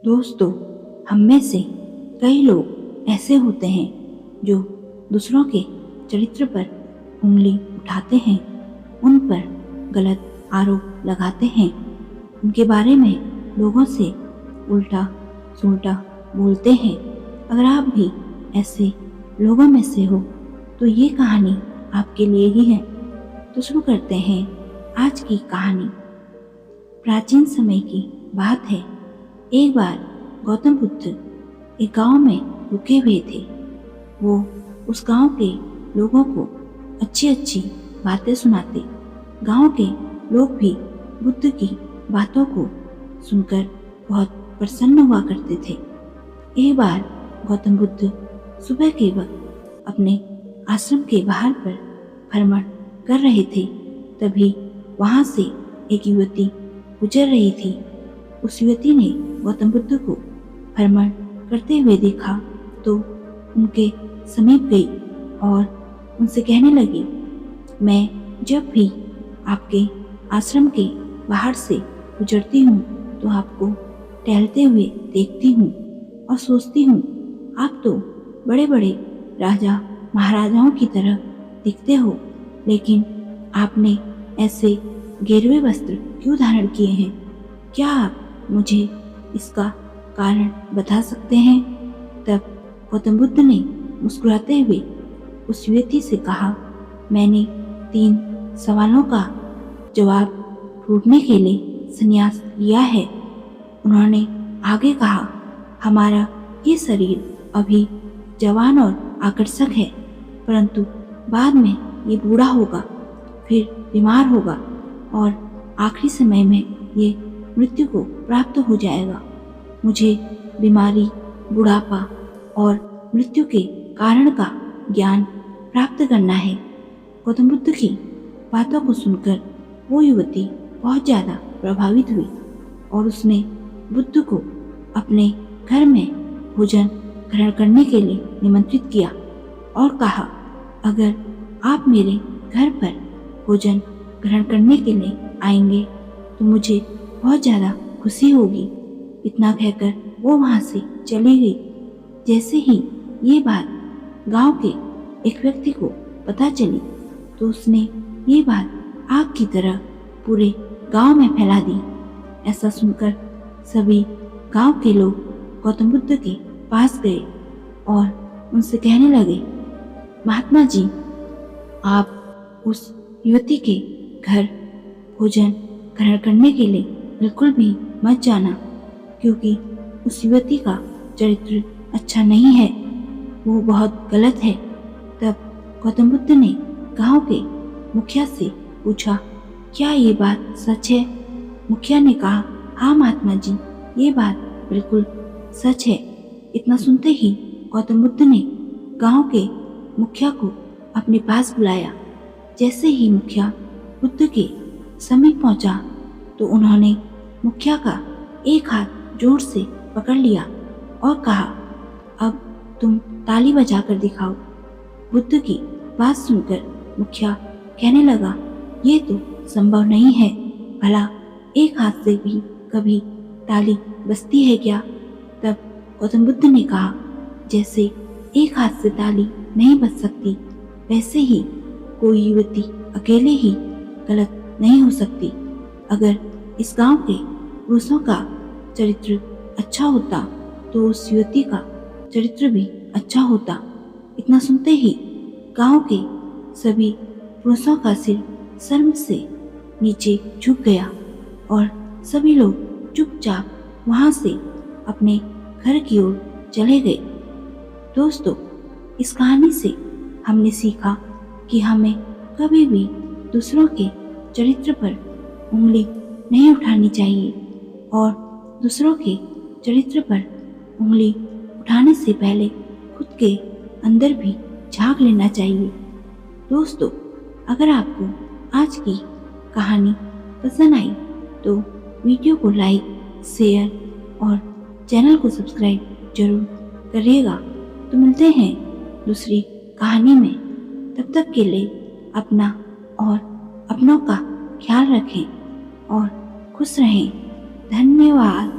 दोस्तों, हम में से कई लोग ऐसे होते हैं जो दूसरों के चरित्र पर उंगली उठाते हैं, उन पर गलत आरोप लगाते हैं, उनके बारे में लोगों से उल्टा सुल्टा बोलते हैं। अगर आप भी ऐसे लोगों में से हो तो ये कहानी आपके लिए ही है। तो शुरू करते हैं आज की कहानी। प्राचीन समय की बात है। एक बार गौतम बुद्ध एक गांव में रुके हुए थे। वो उस गांव के लोगों को अच्छी अच्छी बातें सुनाते। गांव के लोग भी बुद्ध की बातों को सुनकर बहुत प्रसन्न हुआ करते थे। एक बार गौतम बुद्ध सुबह के वक्त अपने आश्रम के बाहर पर भ्रमण कर रहे थे। तभी वहां से एक युवती गुजर रही थी। उस युवती ने गौतम बुद्ध को भ्रमण करते हुए देखा तो उनके समीप गई और उनसे कहने लगी, मैं जब भी आपके आश्रम के बाहर से गुजरती हूँ तो आपको टहलते हुए देखती हूँ और सोचती हूँ, आप तो बड़े बड़े राजा महाराजाओं की तरह दिखते हो, लेकिन आपने ऐसे गेरुए वस्त्र क्यों धारण किए हैं? क्या आप मुझे इसका कारण बता सकते हैं? तब गौतम बुद्ध ने मुस्कुराते हुए उस युवती से कहा, मैंने 3 सवालों का जवाब ढूंढने के लिए संन्यास लिया है। उन्होंने आगे कहा, हमारा ये शरीर अभी जवान और आकर्षक है, परंतु बाद में ये बूढ़ा होगा, फिर बीमार होगा और आखिरी समय में ये मृत्यु को प्राप्त हो जाएगा। मुझे बीमारी, बुढ़ापा और मृत्यु के कारण का ज्ञान प्राप्त करना है। गौतम बुद्ध की बातों को सुनकर वो युवती बहुत ज़्यादा प्रभावित हुई और उसने बुद्ध को अपने घर में भोजन ग्रहण करने के लिए निमंत्रित किया और कहा, अगर आप मेरे घर पर भोजन ग्रहण करने के लिए आएंगे तो मुझे बहुत ज़्यादा खुशी होगी। इतना कहकर वो वहाँ से चली गई। जैसे ही ये बात गांव के एक व्यक्ति को पता चली तो उसने ये बात आग की तरह पूरे गांव में फैला दी। ऐसा सुनकर सभी गांव के लोग गौतम बुद्ध के पास गए और उनसे कहने लगे, महात्मा जी, आप उस युवती के घर भोजन ग्रहण करने के लिए बिल्कुल भी मत जाना, क्योंकि उस युवती का चरित्र अच्छा नहीं है, वो बहुत गलत है। तब गौतम बुद्ध ने गांव के मुखिया से पूछा, क्या ये बात सच है? मुखिया ने कहा, हाँ महात्मा जी, ये बात बिल्कुल सच है। इतना सुनते ही गौतम बुद्ध ने गांव के मुखिया को अपने पास बुलाया। जैसे ही मुखिया बुद्ध के समीप पहुंचा तो उन्होंने मुखिया का एक हाथ जोर से पकड़ लिया और कहा, अब तुम ताली बजाकर दिखाओ। बुद्ध की बात सुनकर मुखिया कहने लगा, ये तो संभव नहीं है, भला एक हाथ से भी कभी ताली बजती है क्या? तब गौतम बुद्ध ने कहा, जैसे एक हाथ से ताली नहीं बज सकती, वैसे ही कोई युवती अकेले ही गलत नहीं हो सकती। अगर इस गांव के पुरुषों का चरित्र अच्छा होता तो उस युवती का चरित्र भी अच्छा होता। इतना सुनते ही गांव के सभी पुरुषों का सिर शर्म से नीचे झुक गया और सभी लोग चुपचाप वहां से अपने घर की ओर चले गए। दोस्तों, इस कहानी से हमने सीखा कि हमें कभी भी दूसरों के चरित्र पर उंगली नहीं उठानी चाहिए और दूसरों के चरित्र पर उंगली उठाने से पहले खुद के अंदर भी झांक लेना चाहिए। दोस्तों, अगर आपको आज की कहानी पसंद आई तो वीडियो को लाइक, शेयर और चैनल को सब्सक्राइब जरूर करिएगा। तो मिलते हैं दूसरी कहानी में। तब तक के लिए अपना और अपनों का ख्याल रखें और खुश रहें। धन्यवाद।